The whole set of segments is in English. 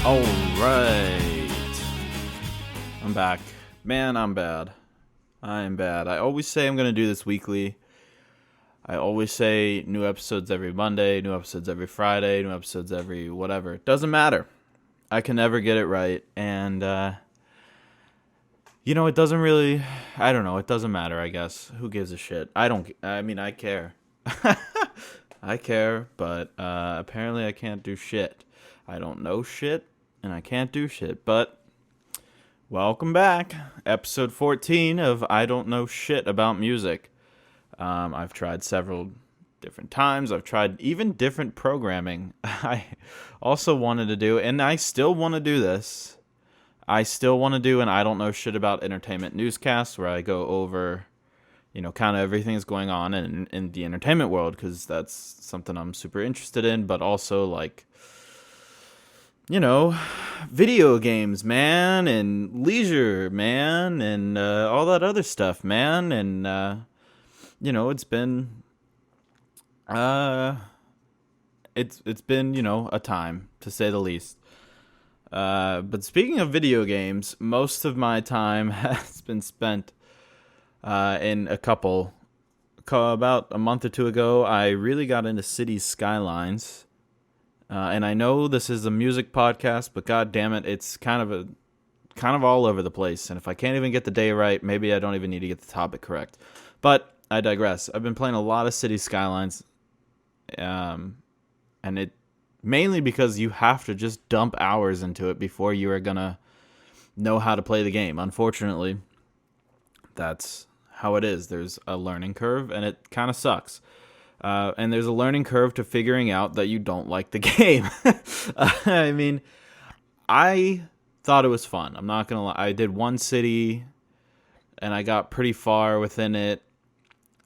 All right. I'm back. Man, I'm bad. I am bad. I always say I'm going to do this weekly. I always say new episodes every Monday, new episodes every Friday, new episodes every whatever. It doesn't matter. I can never get it right. And, it doesn't really, I don't know. It doesn't matter, I guess. Who gives a shit? I care. I care, but apparently I can't do shit. I don't know shit, and I can't do shit. But welcome back. Episode 14 of I Don't Know Shit About Music. I've tried several different times. I've tried even different programming. I also wanted to do, and I still want to do this. I still want to do an I Don't Know Shit About Entertainment newscast where I go over, kind of everything that's going on in the entertainment world, because that's something I'm super interested in, but also, video games, man, and leisure, man, and all that other stuff, man, and, it's been, it's been, a time, to say the least. But speaking of video games, most of my time has been spent in a couple. About a month or two ago, I really got into Cities Skylines. And I know this is a music podcast, but god damn it, it's kind of all over the place. And if I can't even get the day right, maybe I don't even need to get the topic correct. But I digress. I've been playing a lot of Cities Skylines, and it mainly because you have to just dump hours into it before you are gonna know how to play the game. Unfortunately, that's how it is. There's a learning curve, and it kind of sucks. And there's a learning curve to figuring out that you don't like the game. I mean, I thought it was fun. I'm not going to lie. I did one city, and I got pretty far within it.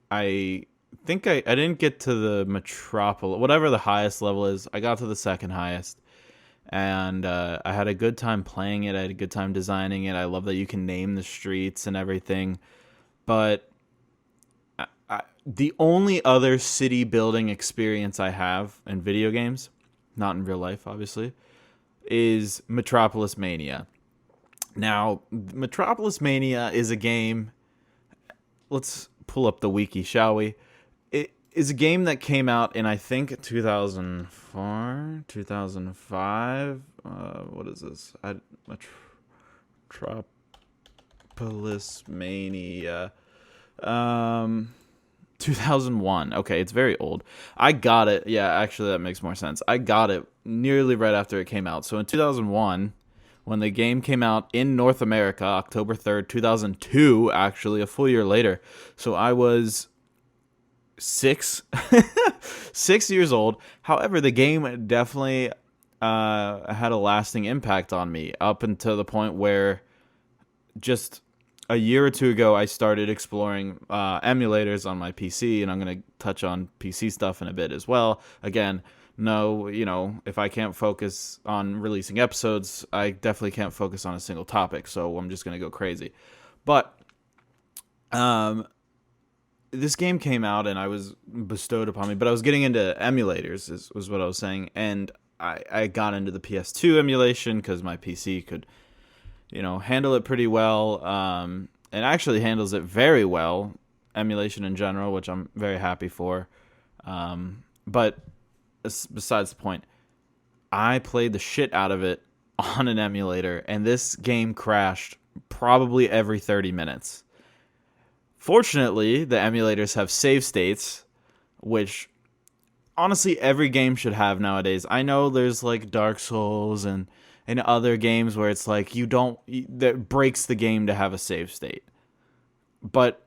I think I didn't get to the Metropolis, whatever the highest level is. I got to the second highest. And I had a good time playing it. I had a good time designing it. I love that you can name the streets and everything. But the only other city building experience I have in video games, not in real life, obviously, is Metropolismania. Now, Metropolismania is a game. Let's pull up the wiki, shall we? It is a game that came out in, I think, 2004, 2005. What is this? Metropolismania. 2001. Okay, it's very old. I got it. Yeah, actually, that makes more sense. I got it nearly right after it came out. So in 2001, when the game came out in North America, October 3rd, 2002, actually, a full year later. So I was 6 years old. However, the game definitely had a lasting impact on me up until the point where just a year or two ago, I started exploring emulators on my PC, and I'm going to touch on PC stuff in a bit as well. Again, no, if I can't focus on releasing episodes, I definitely can't focus on a single topic, so I'm just going to go crazy. But this game came out, and I was bestowed upon me, but I was getting into emulators, was what I was saying, and I got into the PS2 emulation because my PC could handle it pretty well, and actually handles it very well, emulation in general, which I'm very happy for. But besides the point, I played the shit out of it on an emulator, and this game crashed probably every 30 minutes. Fortunately, the emulators have save states, which honestly every game should have nowadays. I know there's like Dark Souls and other games where it's like that breaks the game to have a save state. But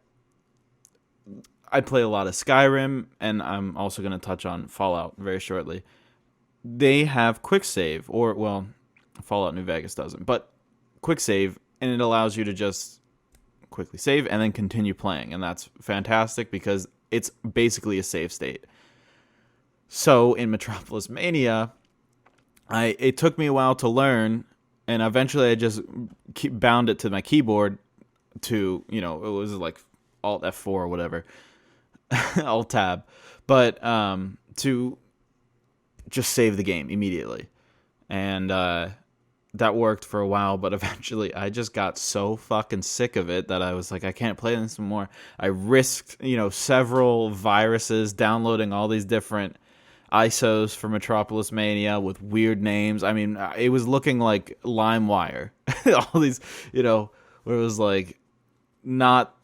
I play a lot of Skyrim, and I'm also going to touch on Fallout very shortly. They have quick save, Fallout New Vegas doesn't, but quick save, and it allows you to just quickly save and then continue playing, and that's fantastic because it's basically a save state. So in Metropolismania, it took me a while to learn, and eventually I just bound it to my keyboard to, it was like Alt F4 or whatever, Alt Tab, but to just save the game immediately. And that worked for a while, but eventually I just got so fucking sick of it that I was like, I can't play this anymore. I risked, several viruses, downloading all these different ISOs for Metropolismania with weird names. I mean, it was looking like LimeWire. All these, where it was like not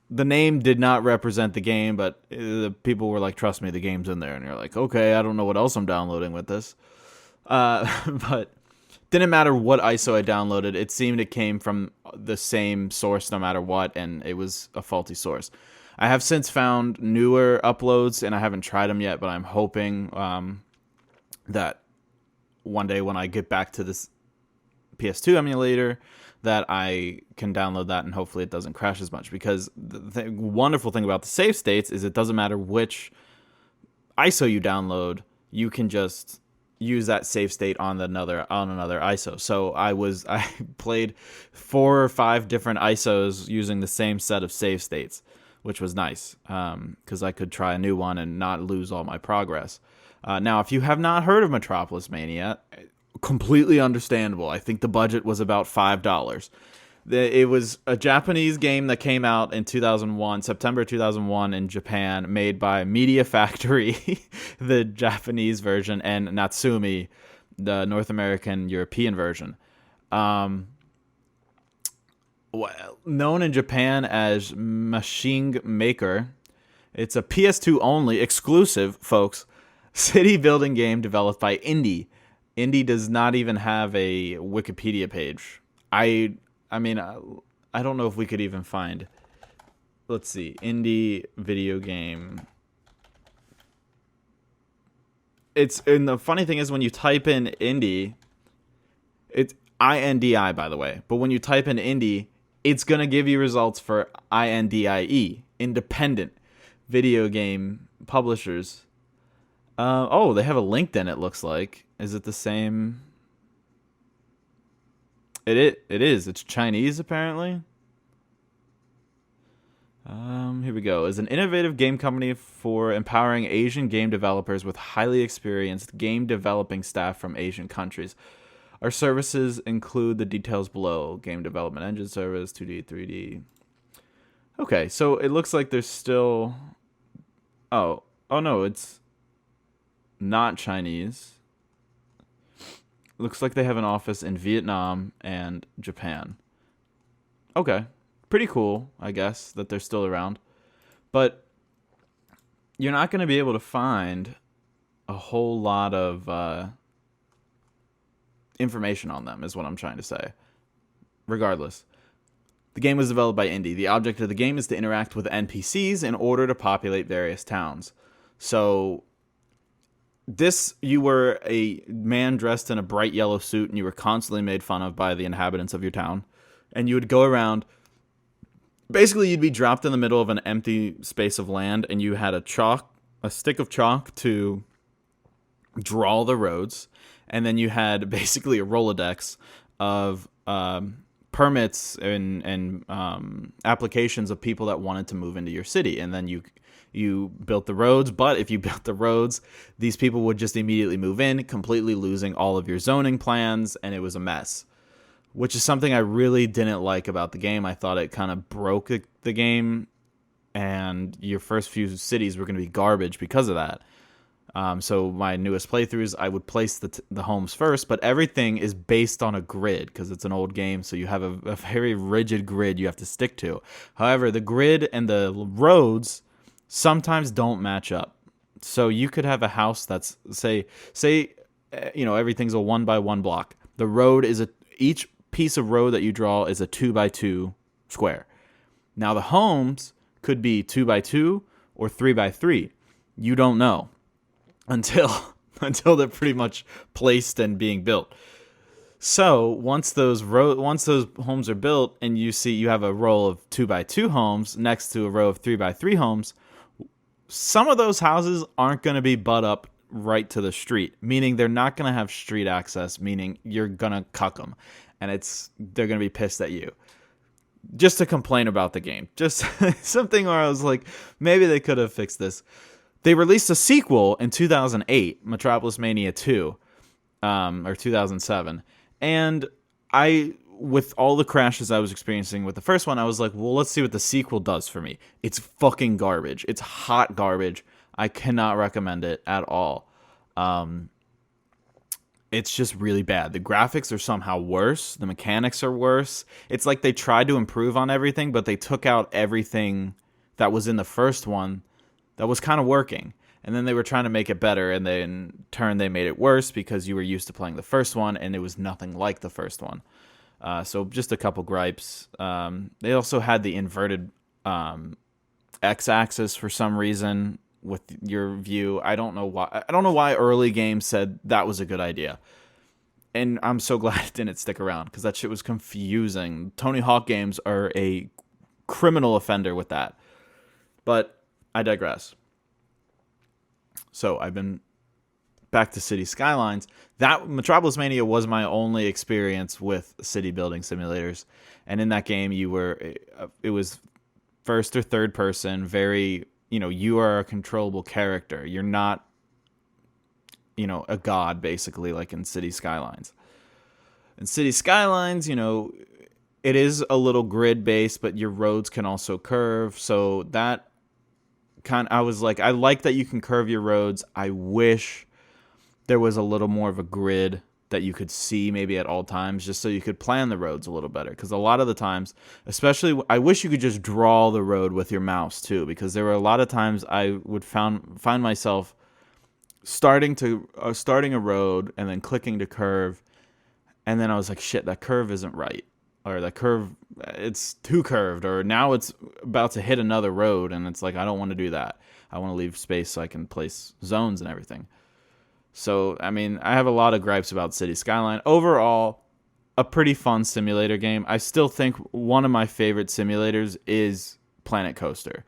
the name did not represent the game, but the people were like, "Trust me, the game's in there." And you're like, "Okay, I don't know what else I'm downloading with this." But didn't matter what ISO I downloaded. It seemed it came from the same source no matter what, and it was a faulty source. I have since found newer uploads, and I haven't tried them yet, but I'm hoping that one day when I get back to this PS2 emulator, that I can download that, and hopefully it doesn't crash as much. Because the wonderful thing about the save states is it doesn't matter which ISO you download, you can just use that save state on another ISO. So I played 4 or 5 different ISOs using the same set of save states, which was nice because I could try a new one and not lose all my progress. Now, if you have not heard of Metropolismania, completely understandable. I think the budget was about $5. It was a Japanese game that came out in 2001, September 2001 in Japan, made by Media Factory, the Japanese version, and Natsumi, the North American European version. Known in Japan as Machine Maker, it's a PS2 only exclusive, folks, city building game developed by Indie. Indie does not even have a Wikipedia page. I mean, I don't know if we could even find. Let's see, indie video game. And the funny thing is, when you type in indie, it's INDI, by the way. But when you type in indie, it's gonna give you results for INDIE, independent video game publishers. They have a LinkedIn. It looks like. Is it the same? It is. It's Chinese, apparently. Here we go. Is an innovative game company for empowering Asian game developers with highly experienced game developing staff from Asian countries. Our services include the details below: game development engine service, 2D, 3D. Okay, so it looks like there's still. Oh no, it's not Chinese. Looks like they have an office in Vietnam and Japan. Okay. Pretty cool, I guess, that they're still around. But you're not going to be able to find a whole lot of information on them, is what I'm trying to say. Regardless, the game was developed by Indie. The object of the game is to interact with NPCs in order to populate various towns. So you were a man dressed in a bright yellow suit, and you were constantly made fun of by the inhabitants of your town. And you would go around. Basically, you'd be dropped in the middle of an empty space of land, and you had a stick of chalk to draw the roads. And then you had basically a Rolodex of permits and applications of people that wanted to move into your city. And then you built the roads, but if you built the roads, these people would just immediately move in, completely losing all of your zoning plans, and it was a mess. Which is something I really didn't like about the game. I thought it kind of broke the game, and your first few cities were going to be garbage because of that. So my newest playthroughs, I would place the homes first, but everything is based on a grid because it's an old game, so you have a very rigid grid you have to stick to. However, the grid and the roads sometimes don't match up. So you could have a house that's say everything's a 1x1 block. The road is each piece of road that you draw is a 2x2 square. Now the homes could be 2x2 or 3x3. You don't know until they're pretty much placed and being built. So once those homes are built and you have a row of 2x2 homes next to a row of 3x3 homes, some of those houses aren't going to be butt up right to the street, meaning they're not going to have street access, meaning you're going to cuck them, and they're going to be pissed at you. Just to complain about the game. Just something where I was like, maybe they could have fixed this. They released a sequel in 2008, Metropolismania 2, or 2007, And with all the crashes I was experiencing with the first one, I was like, well, let's see what the sequel does for me. It's fucking garbage. It's hot garbage. I cannot recommend it at all. It's just really bad. The graphics are somehow worse. The mechanics are worse. It's like they tried to improve on everything, but they took out everything that was in the first one that was kind of working. And then they were trying to make it better, and then in turn they made it worse because you were used to playing the first one, and it was nothing like the first one. So just a couple gripes. They also had the inverted x-axis for some reason with your view. I don't know why. I don't know why early games said that was a good idea. And I'm so glad it didn't stick around because that shit was confusing. Tony Hawk games are a criminal offender with that. But I digress. So I've been back to City Skylines. That Metropolismania was my only experience with city building simulators. And in that game, it was first or third person, very, you are a controllable character. You're not, a god, basically, like in City Skylines. In City Skylines, it is a little grid based, but your roads can also curve. So that I was like, I like that you can curve your roads. I wish there was a little more of a grid that you could see maybe at all times, just so you could plan the roads a little better. Because a lot of the times, especially, I wish you could just draw the road with your mouse too, because there were a lot of times I would find myself starting a road and then clicking to curve, and then I was like, shit, that curve isn't right, or that curve, it's too curved, or now it's about to hit another road, and it's like, I don't want to do that. I want to leave space so I can place zones and everything. So, I mean, I have a lot of gripes about City Skyline. Overall, a pretty fun simulator game. I still think one of my favorite simulators is Planet Coaster.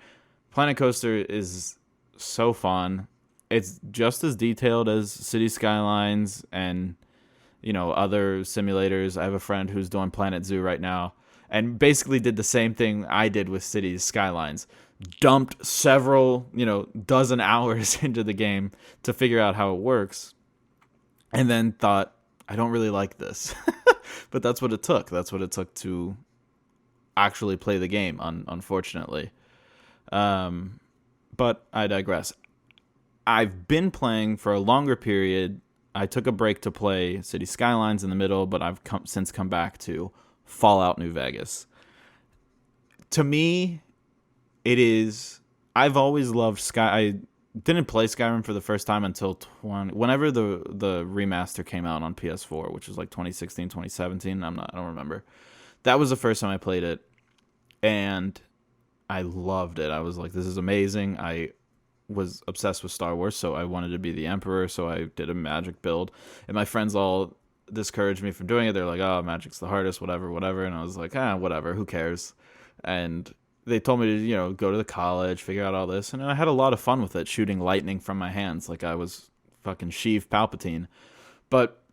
Planet Coaster is so fun. It's just as detailed as City Skylines and, other simulators. I have a friend who's doing Planet Zoo right now and basically did the same thing I did with City Skylines. Dumped several, dozen hours into the game to figure out how it works, and then thought, I don't really like this. But that's what it took. That's what it took to actually play the game, unfortunately. But I digress. I've been playing for a longer period. I took a break to play City Skylines in the middle, but I've since come back to Fallout New Vegas. To me, it is. I've always loved Sky. I didn't play Skyrim for the first time until whenever the remaster came out on PS4, which was like 2016, 2017. I don't remember. That was the first time I played it, and I loved it. I was like, this is amazing. I was obsessed with Star Wars, so I wanted to be the Emperor, so I did a magic build, and my friends all discouraged me from doing it. They're like, oh, magic's the hardest, whatever, and I was like, whatever, who cares? And they told me to, go to the college, figure out all this, and I had a lot of fun with it, shooting lightning from my hands like I was fucking Sheev Palpatine. But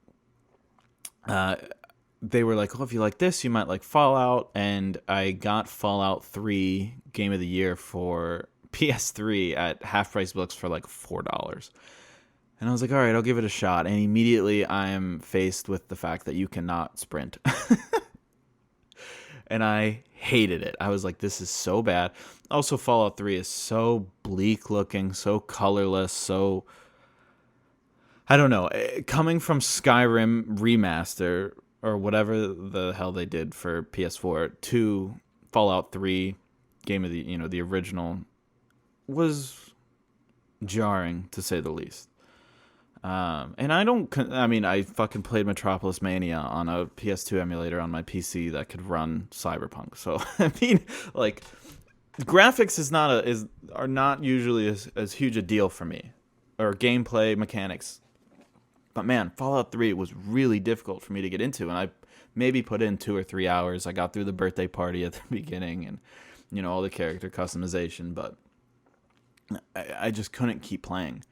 they were like, oh, if you like this, you might like Fallout, and I got Fallout 3 Game of the Year for PS3 at half price books for like $4. And I was like, all right, I'll give it a shot. And immediately I am faced with the fact that you cannot sprint. And I hated it. I was like, this is so bad. Also, Fallout 3 is so bleak looking, so colorless, so, I don't know. Coming from Skyrim Remaster, or whatever the hell they did for PS4, to Fallout 3 Game of the, the original, was jarring, to say the least. And I fucking played Metropolismania on a PS2 emulator on my PC that could run Cyberpunk. So, graphics are not usually as huge a deal for me, or gameplay mechanics. But man, Fallout 3 was really difficult for me to get into, and I maybe put in 2 or 3 hours. I got through the birthday party at the beginning and, all the character customization, but I just couldn't keep playing.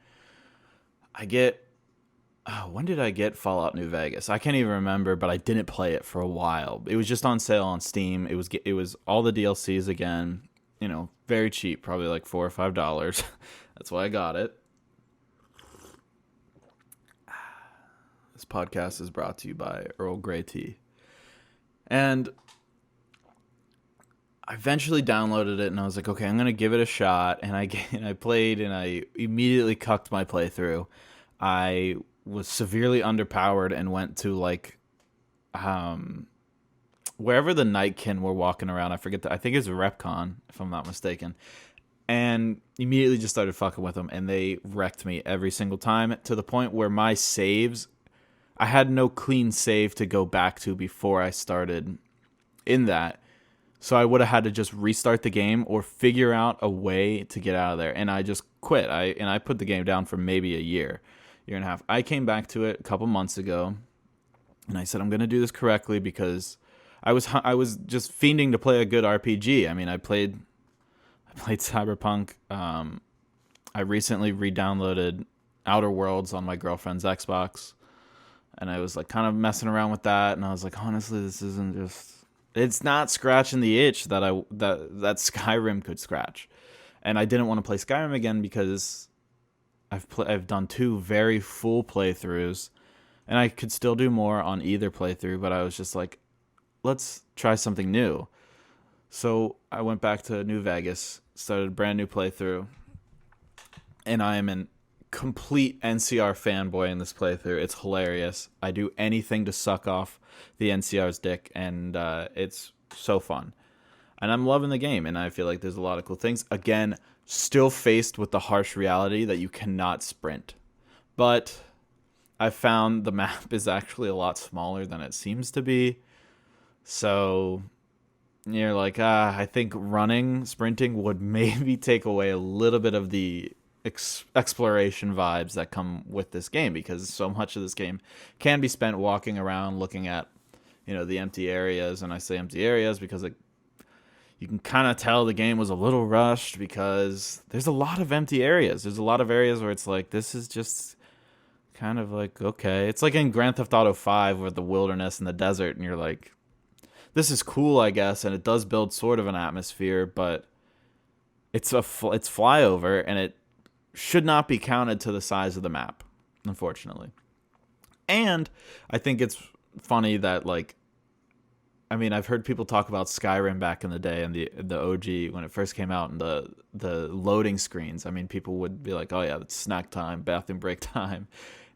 When did I get Fallout New Vegas? I can't even remember, but I didn't play it for a while. It was just on sale on Steam. It was all the DLCs again, very cheap, probably like $4 or $5. That's why I got it. This podcast is brought to you by Earl Grey Tea. And I eventually downloaded it and I was like, okay, I'm going to give it a shot. And I played and I immediately cucked my playthrough. I was severely underpowered and went to like wherever the Nightkin were walking around. I forget I think it's Repcon, if I'm not mistaken. And immediately just started fucking with them, and they wrecked me every single time to the point where my saves, I had no clean save to go back to before I started in that. So I would have had to just restart the game or figure out a way to get out of there. And I just quit. I put the game down for maybe a year and a half. I came back to it a couple months ago, and I said, I'm going to do this correctly because I was just fiending to play a good RPG. I mean, I played Cyberpunk. I recently re-downloaded Outer Worlds on my girlfriend's Xbox, and I was like kind of messing around with that, and I was like, honestly, this isn't just, it's not scratching the itch that that Skyrim could scratch. And I didn't want to play Skyrim again because I've done 2 very full playthroughs, and I could still do more on either playthrough, but I was just like, let's try something new. So I went back to New Vegas, started a brand new playthrough, and I am an complete NCR fanboy in this playthrough. It's hilarious. I do anything to suck off the NCR's dick, and it's so fun. And I'm loving the game, and I feel like there's a lot of cool things. Again, still faced with the harsh reality that you cannot sprint. But I found the map is actually a lot smaller than it seems to be. So you're like, I think sprinting would maybe take away a little bit of the exploration vibes that come with this game, because so much of this game can be spent walking around looking at, the empty areas. And I say empty areas because you can kind of tell the game was a little rushed because there's a lot of empty areas. There's a lot of areas where it's like, this is just kind of like, okay. It's like in Grand Theft Auto 5 with the wilderness and the desert, and you're like, this is cool, I guess, and it does build sort of an atmosphere, but it's flyover, and it should not be counted to the size of the map, unfortunately. And I think it's funny that, I've heard people talk about Skyrim back in the day and the OG when it first came out, and the loading screens. I mean, people would be like, oh yeah, it's snack time, bathroom break time,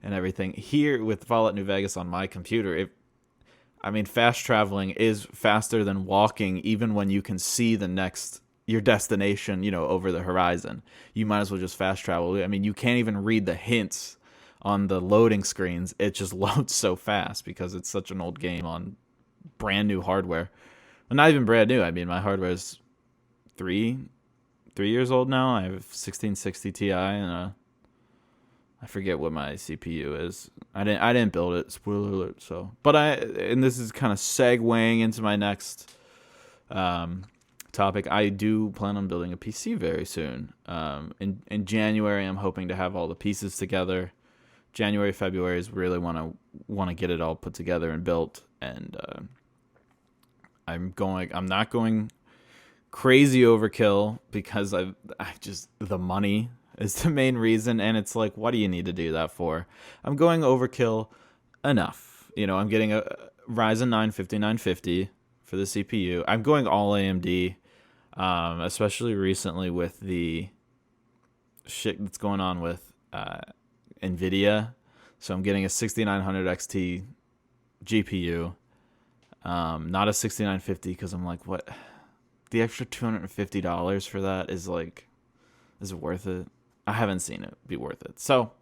and everything. Here with Fallout New Vegas on my computer, fast traveling is faster than walking, even when you can see your destination, over the horizon. You might as well just fast travel. I mean, you can't even read the hints on the loading screens. It just loads so fast because it's such an old game on brand new hardware. Well, not even brand new. I mean, my hardware is 3 years old now. I have a 1660 Ti and I forget what my CPU is. I didn't build it. Spoiler alert. So, and this is kind of segueing into my next topic. I do plan on building a PC very soon. In January, I'm hoping to have all the pieces together. January, February is really want to get it all put together and built. And I'm not going crazy overkill because the money is the main reason, and it's like, what do you need to do that for? I'm going overkill enough. I'm getting a Ryzen 9 5950 for the CPU. I'm going all AMD, especially recently with the shit that's going on with NVIDIA. So I'm getting a 6900 XT GPU, not a 6950, because I'm like, what? The extra $250 for that is it worth it? I haven't seen it be worth it. So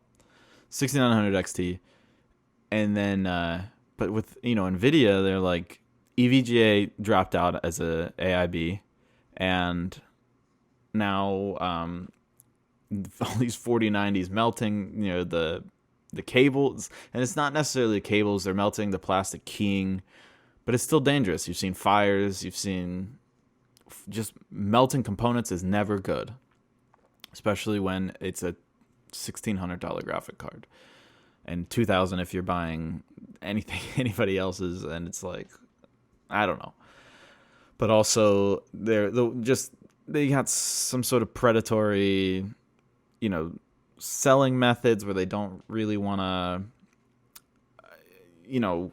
6900 XT, and then but with NVIDIA, they're like, EVGA dropped out as a AIB, and now all these 4090s melting, the cables, and it's not necessarily the cables, they're melting the plastic keying, but it's still dangerous. You've seen fires, you've seen just melting components is never good, especially when it's a $1,600 graphic card, and $2,000 if you're buying anybody else's, and it's like, I don't know. But also they got some sort of predatory, selling methods where they don't really want to, you know,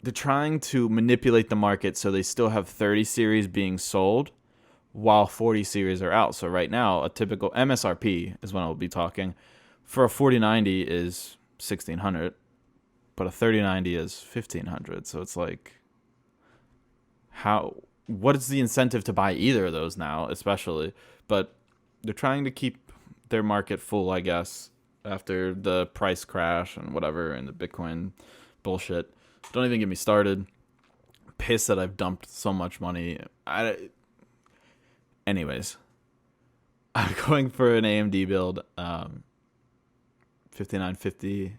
they're trying to manipulate the market so they still have 30 series being sold while 40 series are out. So right now, a typical MSRP is when I'll be talking. For a 4090 is 1600, but a 3090 is 1500. So it's like, what is the incentive to buy either of those now, especially? But they're trying to keep their market full, I guess, after the price crash and whatever and the Bitcoin bullshit. Don't even get me started. Pissed that I've dumped so much money. Anyways, I'm going for an AMD build, 5950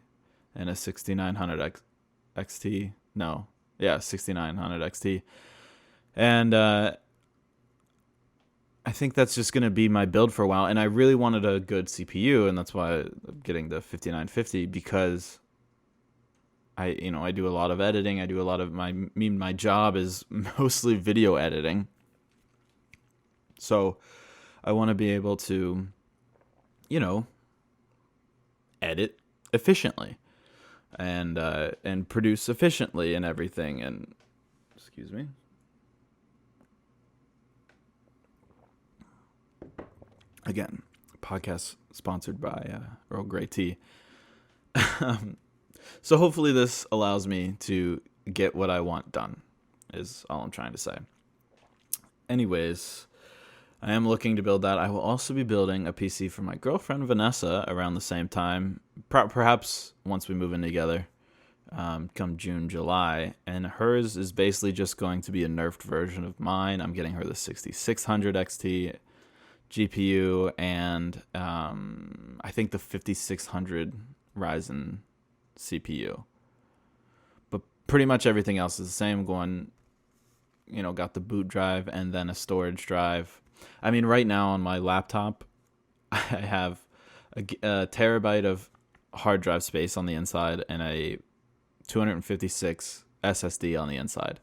and a 6900 XT. No, yeah, 6900 XT. And I think that's just going to be my build for a while. And I really wanted a good CPU, and that's why I'm getting the 5950, because I do a lot of editing. I do a lot of my job is mostly video editing. So I want to be able to, edit efficiently and produce efficiently and everything. And excuse me. Again, podcast sponsored by Earl Grey Tea. So hopefully this allows me to get what I want done, is all I'm trying to say. Anyways, I am looking to build that. I will also be building a PC for my girlfriend, Vanessa, around the same time. Perhaps once we move in together, come June, July. And hers is basically just going to be a nerfed version of mine. I'm getting her the 6600 XT GPU and I think the 5600 Ryzen CPU. But pretty much everything else is the same. Going, got the boot drive and then a storage drive. I mean, right now on my laptop, I have a terabyte of hard drive space on the inside and a 256 SSD on the inside.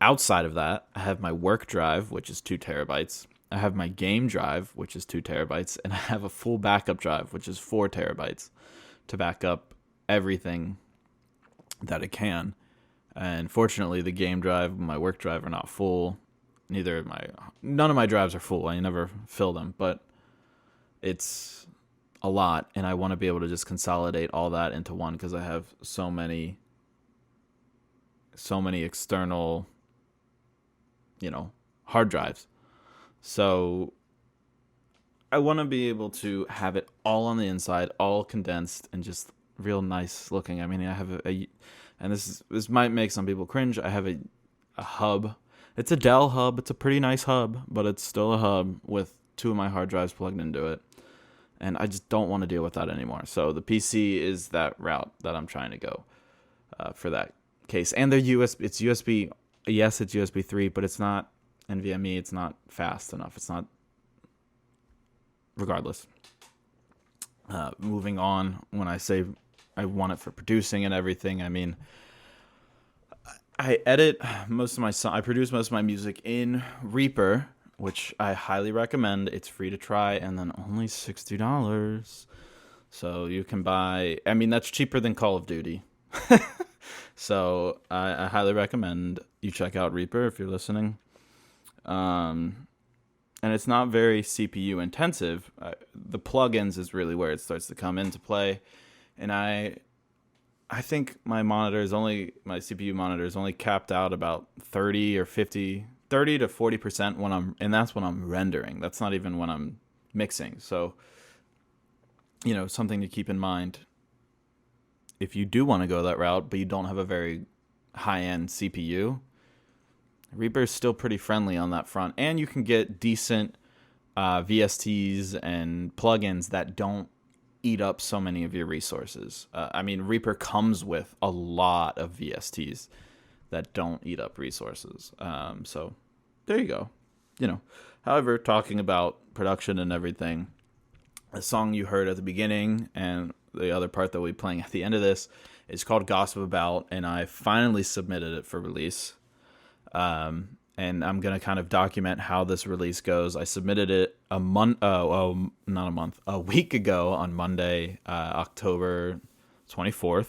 Outside of that, I have my work drive, which is 2 terabytes. I have my game drive, which is 2 terabytes, and I have a full backup drive, which is 4 terabytes, to back up everything that it can. And fortunately, the game drive and my work drive are not full. None of my drives are full. I never fill them, but it's a lot, and I want to be able to just consolidate all that into one because I have so many external, hard drives. So I want to be able to have it all on the inside, all condensed and just real nice looking. I mean, I have and this might make some people cringe. I have a hub. It's a Dell hub. It's a pretty nice hub, but it's still a hub with 2 of my hard drives plugged into it. And I just don't want to deal with that anymore. So the PC is that route that I'm trying to go for that case. And they're USB. It's USB. Yes, it's USB 3, but it's not NVMe. It's not fast enough. It's not. Regardless. Moving on, when I say I want it for producing and everything, I mean, I produce most of my music in Reaper, which I highly recommend. It's free to try, and then only $60. So you can buy, that's cheaper than Call of Duty. So I highly recommend you check out Reaper if you're listening. And it's not very CPU intensive. The plugins is really where it starts to come into play. And I think my CPU monitor is only capped out about 30 to 40% and that's when I'm rendering. That's not even when I'm mixing. So, something to keep in mind if you do want to go that route, but you don't have a very high-end CPU. Reaper is still pretty friendly on that front, and you can get decent VSTs and plugins that don't eat up so many of your resources. Reaper comes with a lot of VSTs that don't eat up resources. So there you go. However, talking about production and everything, the song you heard at the beginning and the other part that we'll be playing at the end of this is called Gossip About, and I finally submitted it for release. And I'm going to kind of document how this release goes. I submitted it a week ago on Monday, October 24th.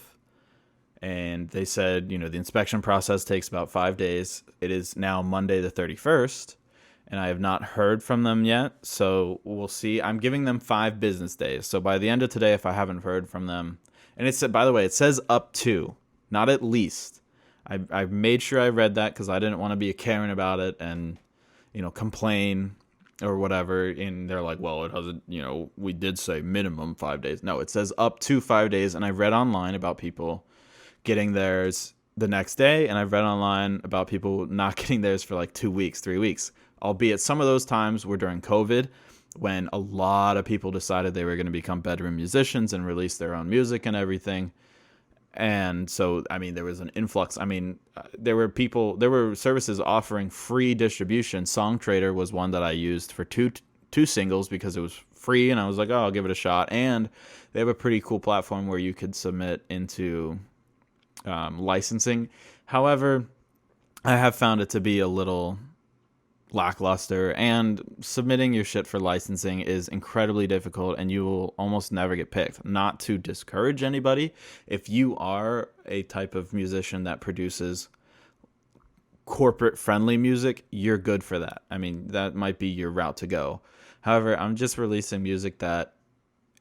and they said, the inspection process takes about 5 days. It is now Monday the 31st, and I have not heard from them yet. So we'll see. I'm giving them 5 business days. So by the end of today, if I haven't heard from them, and it said, by the way, it says up to, not at least. I made sure I read that because I didn't want to be a Karen about it and, complain or whatever. And they're like, well, it hasn't, we did say minimum 5 days. No, it says up to 5 days. And I read online about people getting theirs the next day. And I've read online about people not getting theirs for like 2 weeks, 3 weeks. Albeit some of those times were during COVID, when a lot of people decided they were going to become bedroom musicians and release their own music and everything. And so, there was an influx. There were services offering free distribution. Songtrader was one that I used for two singles because it was free, and I was like, oh, I'll give it a shot. And they have a pretty cool platform where you could submit into licensing. However, I have found it to be a little lackluster, and submitting your shit for licensing is incredibly difficult, and you will almost never get picked. Not to discourage anybody, if you are a type of musician that produces corporate friendly music, you're good for that. That might be your route to go. However, I'm just releasing music that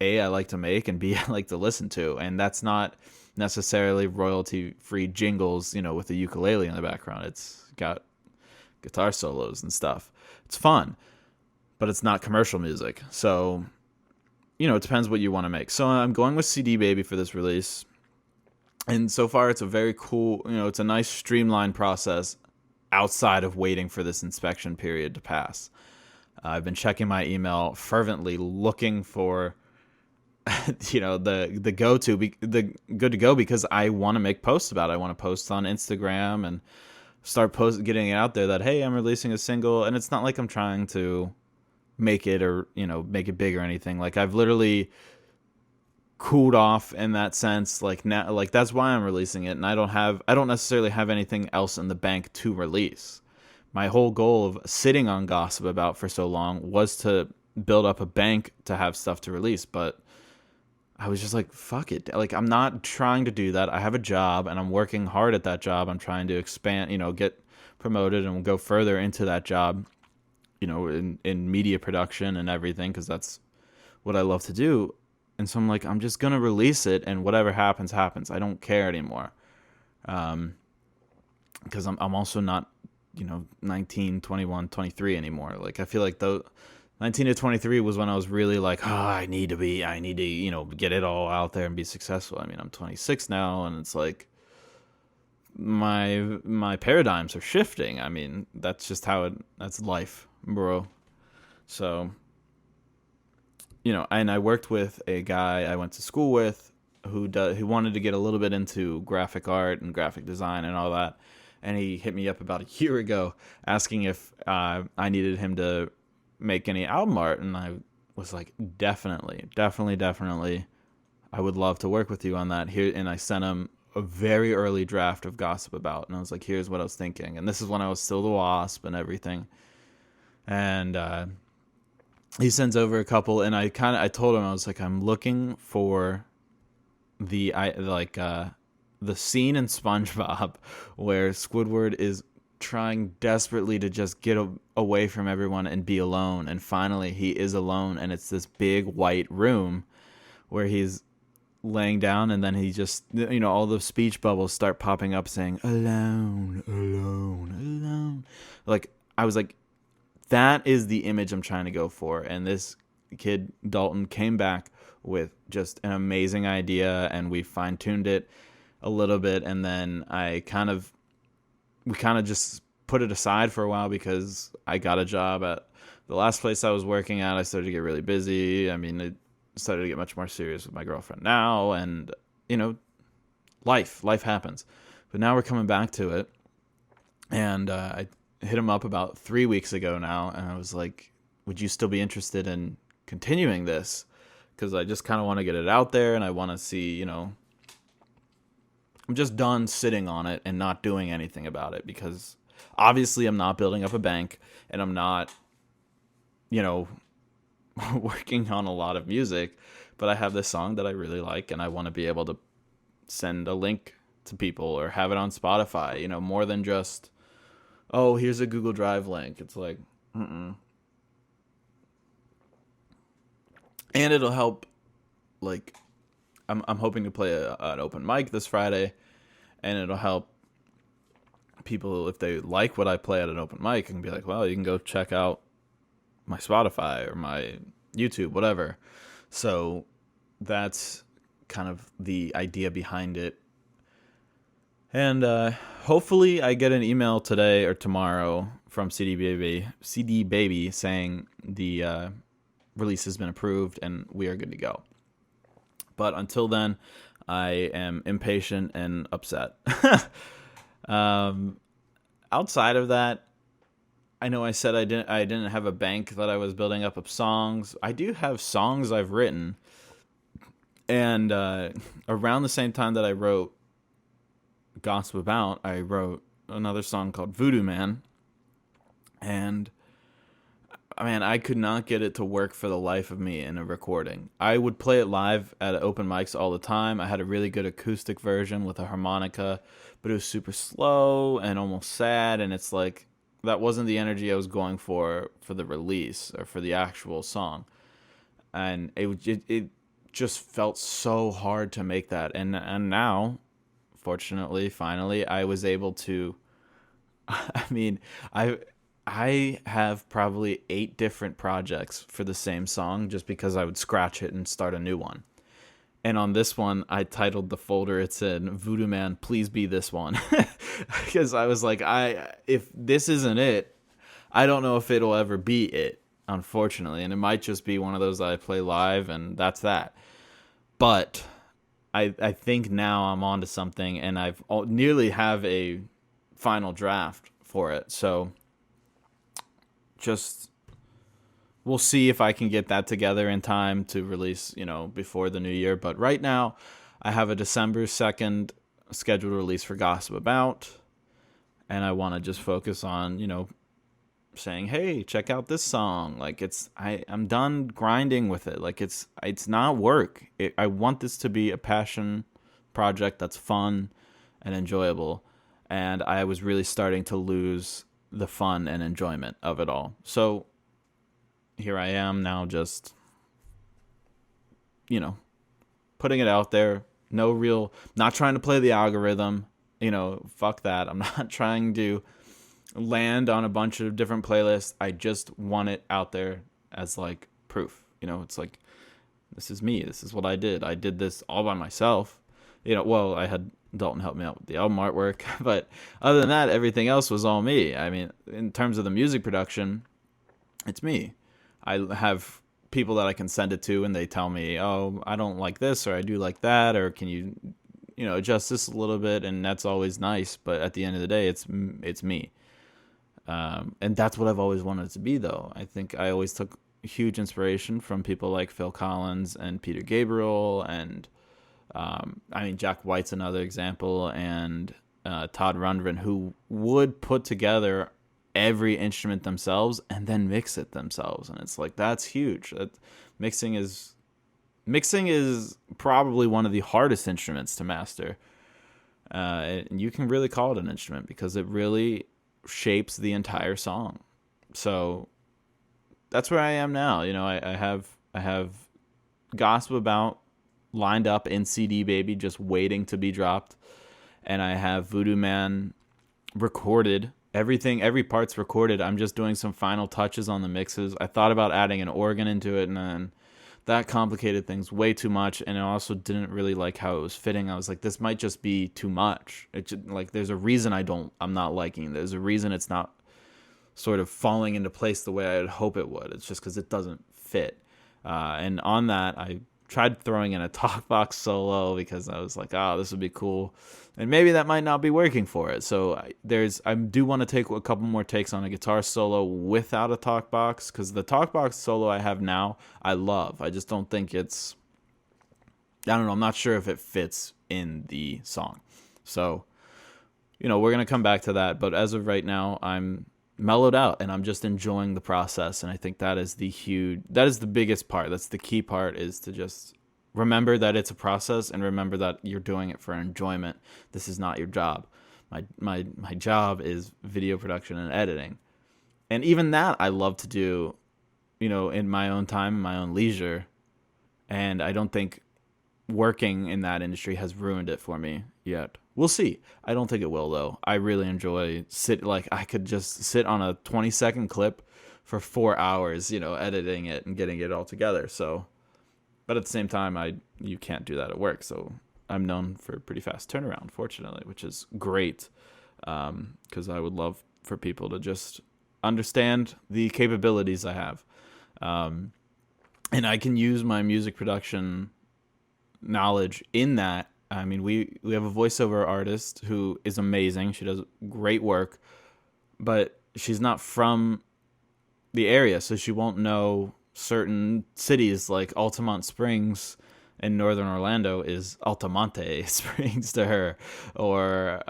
A, I like to make, and B, I like to listen to, and that's not necessarily royalty free jingles, with a ukulele in the background. It's got guitar solos and stuff. It's fun, but it's not commercial music. So, it depends what you want to make. So I'm going with CD Baby for this release. And so far it's a very cool, it's a nice streamlined process outside of waiting for this inspection period to pass. I've been checking my email fervently, looking for, the good to go, because I want to make posts about it. I want to post on Instagram and start getting it out there that, hey, I'm releasing a single. And it's not like I'm trying to make it or, make it big or anything. Like, I've literally cooled off in that sense. Like, now, like, that's why I'm releasing it. And I don't necessarily have anything else in the bank to release. My whole goal of sitting on Gossip About for so long was to build up a bank to have stuff to release. But I was just like, fuck it. Like, I'm not trying to do that. I have a job, and I'm working hard at that job. I'm trying to expand, get promoted and go further into that job, in media production and everything, because that's what I love to do. And so I'm like, I'm just going to release it, and whatever happens, happens. I don't care anymore. Because I'm also not, 19, 21, 23 anymore. Like, I feel like 19 to 23 was when I was really like, I need to, get it all out there and be successful. I'm 26 now, and it's like my paradigms are shifting. That's just that's life, bro. So, and I worked with a guy I went to school with who wanted to get a little bit into graphic art and graphic design and all that. And he hit me up about a year ago asking if I needed him to make any album art, and I was like, definitely I would love to work with you on that here. And I sent him a very early draft of Gossip About, and I was like, here's what I was thinking. And this is when I was still the Wasp and everything. And he sends over a couple, and I told him, I was like, I'm looking for the scene in SpongeBob where Squidward is trying desperately to just get away from everyone and be alone, and finally he is alone, and it's this big white room where he's laying down, and then he just, all the speech bubbles start popping up saying alone, alone, alone. Like, I was like, that is the image I'm trying to go for. And this kid Dalton came back with just an amazing idea, and we fine-tuned it a little bit, and then we kind of just put it aside for a while because I got a job at the last place I was working at. I started to get really busy. It started to get much more serious with my girlfriend now, and life happens. But now we're coming back to it, and I hit him up about 3 weeks ago now, and I was like, would you still be interested in continuing this? Because I just kind of want to get it out there, and I want to see, I'm just done sitting on it and not doing anything about it, because obviously I'm not building up a bank, and I'm not, working on a lot of music, but I have this song that I really like, and I want to be able to send a link to people or have it on Spotify, more than just, oh, here's a Google Drive link. It's like, mm-mm. And it'll help, like, I'm hoping to play an open mic this Friday, and it'll help people if they like what I play at an open mic and be like, well, you can go check out my Spotify or my YouTube, whatever. So that's kind of the idea behind it. And hopefully I get an email today or tomorrow from CD Baby saying the release has been approved and we are good to go. But until then, I am impatient and upset. Outside of that, I know I said I didn't have a bank that I was building up of songs. I do have songs I've written. And around the same time that I wrote Gossip About, I wrote another song called Voodoo Man. And man, I could not get it to work for the life of me in a recording. I would play it live at open mics all the time. I had a really good acoustic version with a harmonica, but it was super slow and almost sad. And it's like, that wasn't the energy I was going for the release or for the actual song. And it just felt so hard to make that. And now, fortunately, finally, I was able to, I mean, I have probably 8 different projects for the same song just because I would scratch it and start a new one. And on this one, I titled the folder it's in, Voodoo Man, Please Be This One. Because I was like, if this isn't it, I don't know if it'll ever be it, unfortunately. And it might just be one of those that I play live and that's that. But I think now I'm onto something and I've nearly have a final draft for it. So just we'll see if I can get that together in time to release, before the new year. But right now, I have a December 2nd scheduled release for Gossip About, and I want to just focus on, saying, hey, check out this song. Like I'm done grinding with it. Like it's not work. I want this to be a passion project that's fun and enjoyable, and I was really starting to lose the fun and enjoyment of it all. So here I am now, just putting it out there. Not trying to play the algorithm, fuck that. I'm not trying to land on a bunch of different playlists. I just want it out there as like proof. It's like, this is me, this is what I did this all by myself. Well, I had Dalton help me out with the album artwork, but other than that, everything else was all me. I mean, in terms of the music production, it's me. I have people that I can send it to, and they tell me, oh, I don't like this, or I do like that, or can you, adjust this a little bit, and that's always nice. But at the end of the day, it's me. And that's what I've always wanted it to be, though. I think I always took huge inspiration from people like Phil Collins and Peter Gabriel, and Jack White's another example, and Todd Rundgren, who would put together every instrument themselves and then mix it themselves. And it's like, that's huge. Mixing is probably one of the hardest instruments to master. And you can really call it an instrument because it really shapes the entire song. So that's where I am now. I have Gossip About lined up in CD Baby, just waiting to be dropped. And I have Voodoo Man recorded. Every part's recorded. I'm just doing some final touches on the mixes. I thought about adding an organ into it, and then that complicated things way too much. And I also didn't really like how it was fitting. I was like, this might just be too much. There's a reason I'm not liking it. There's a reason it's not sort of falling into place the way I'd hope it would. It's just because it doesn't fit. And on that, I tried throwing in a talk box solo because I was like, this would be cool. And maybe that might not be working for it. So I do want to take a couple more takes on a guitar solo without a talk box, because the talk box solo I have now, I love. I just don't think I don't know, I'm not sure if it fits in the song. So, we're going to come back to that. But as of right now, I'm mellowed out and I'm just enjoying the process. And I think that is the biggest part. That's the key part, is to just remember that it's a process, and remember that you're doing it for enjoyment. This is not your job. My job is video production and editing. And even that I love to do, in my own time, in my own leisure. And I don't think working in that industry has ruined it for me yet. We'll see. I don't think it will, though. I really enjoy I could just sit on a 20-second clip for 4 hours, editing it and getting it all together. So, but at the same time, you can't do that at work. So I'm known for a pretty fast turnaround, fortunately, which is great. Because I would love for people to just understand the capabilities I have. And I can use my music production knowledge in that. I mean, we have a voiceover artist who is amazing. She does great work, but she's not from the area, so she won't know certain cities like Altamont Springs in northern Orlando is Altamonte Springs to her, or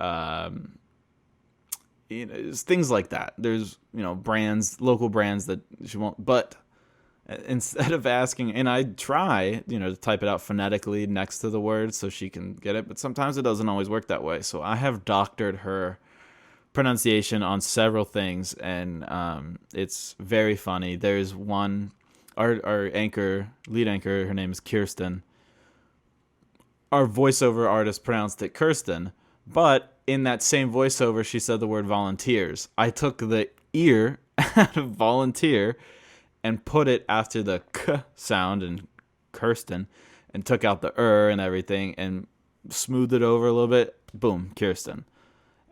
things like that. There's local brands that she won't. But instead of asking, and I try to type it out phonetically next to the word so she can get it, but sometimes it doesn't always work that way. So I have doctored her pronunciation on several things, and it's very funny. There's one, our lead anchor, her name is Kirsten. Our voiceover artist pronounced it Kirsten, but in that same voiceover, she said the word volunteers. I took the ear out of volunteer and put it after the k sound in Kirsten, and took out the and everything, and smoothed it over a little bit. Boom, Kirsten.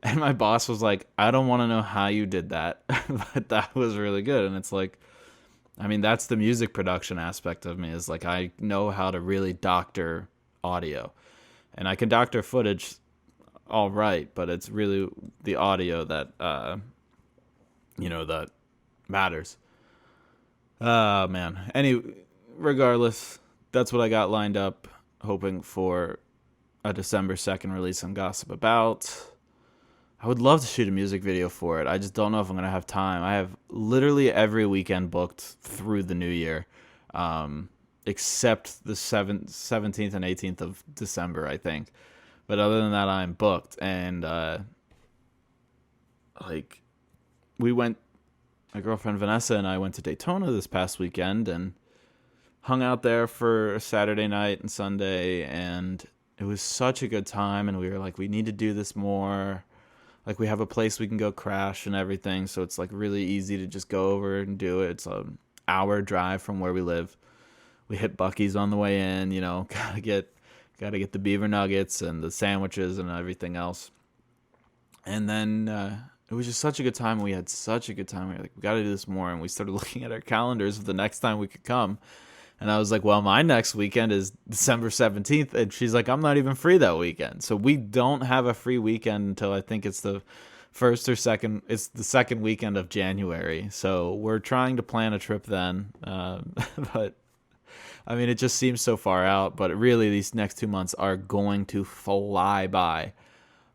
And my boss was like, I don't want to know how you did that, but that was really good. And it's like, I mean, that's the music production aspect of me, is like, I know how to really doctor audio. And I can doctor footage all right, but it's really the audio that, that matters. Oh, man. Regardless, that's what I got lined up, hoping for a December 2nd release on Gossip About. I would love to shoot a music video for it. I just don't know if I'm going to have time. I have literally every weekend booked through the new year, except the 17th and 18th of December, I think. But other than that, I'm booked. And, my girlfriend Vanessa and I went to Daytona this past weekend and hung out there for Saturday night and Sunday, and it was such a good time. And we were like, we need to do this more. Like, we have a place we can go crash and everything, so it's like really easy to just go over and do it. It's an hour drive from where we live. We hit Buc-ee's on the way in, gotta get the beaver nuggets and the sandwiches and everything else. And then it was just such a good time. We had such a good time. We were like, we got to do this more. And we started looking at our calendars of the next time we could come. And I was like, well, my next weekend is December 17th. And she's like, I'm not even free that weekend. So we don't have a free weekend until I think it's the first or second. It's the second weekend of January. So we're trying to plan a trip then. But I mean, it just seems so far out. But really, these next 2 months are going to fly by.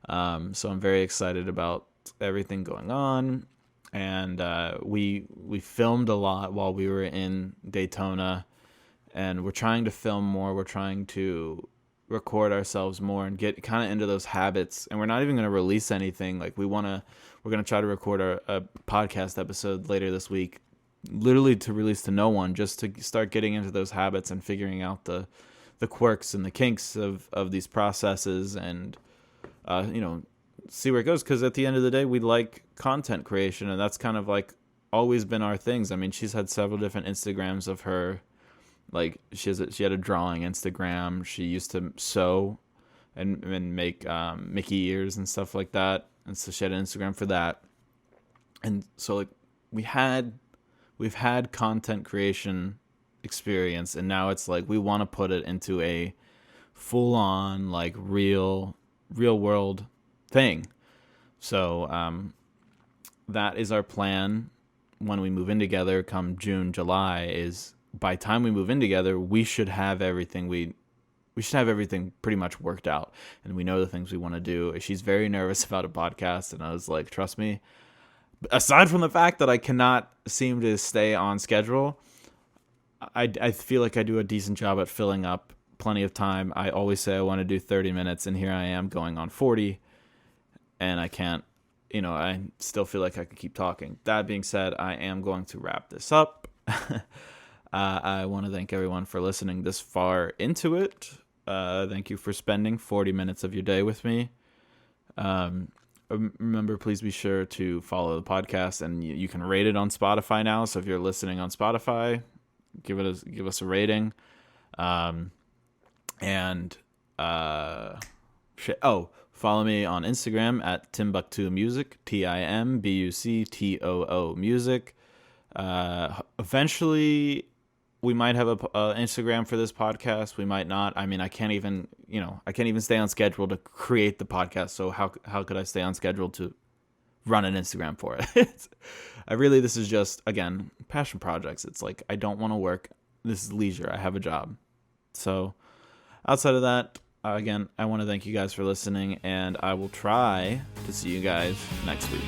So I'm very excited about everything going on, and we filmed a lot while we were in Daytona, and we're trying to film more. We're trying to record ourselves more and get kind of into those habits. And we're not even going to release anything. Like, we're going to try to record a podcast episode later this week, literally to release to no one, just to start getting into those habits and figuring out the quirks and the kinks of these processes, and see where it goes. Because at the end of the day, we like content creation, and that's kind of like always been our things. I mean, she's had several different Instagrams of her. Like, she had a drawing Instagram. She used to sew and make Mickey ears and stuff like that, and so she had an Instagram for that. And so, like, we've had content creation experience, and now it's like we want to put it into a full on, like, real world thing. So that is our plan when we move in together come June, July. Is by the time we move in together, we should have everything pretty much worked out, and we know the things we want to do. She's very nervous about a podcast, and I was like, trust me, aside from the fact that I cannot seem to stay on schedule, I feel like I do a decent job at filling up plenty of time. I always say I want to do 30 minutes, and here I am going on 40, and I can't, I still feel like I could keep talking. That being said, I am going to wrap this up. I want to thank everyone for listening this far into it. Thank you for spending 40 minutes of your day with me. Remember, please be sure to follow the podcast, and you can rate it on Spotify now. So if you're listening on Spotify, give us a rating. Follow me on Instagram at Timbuktu Music, TIMBUCTOO Music. Eventually, we might have a Instagram for this podcast. We might not. I mean, I can't even stay on schedule to create the podcast. So how could I stay on schedule to run an Instagram for it? This is just, again, passion projects. It's like, I don't want to work. This is leisure. I have a job. So outside of that, again, I want to thank you guys for listening, and I will try to see you guys next week.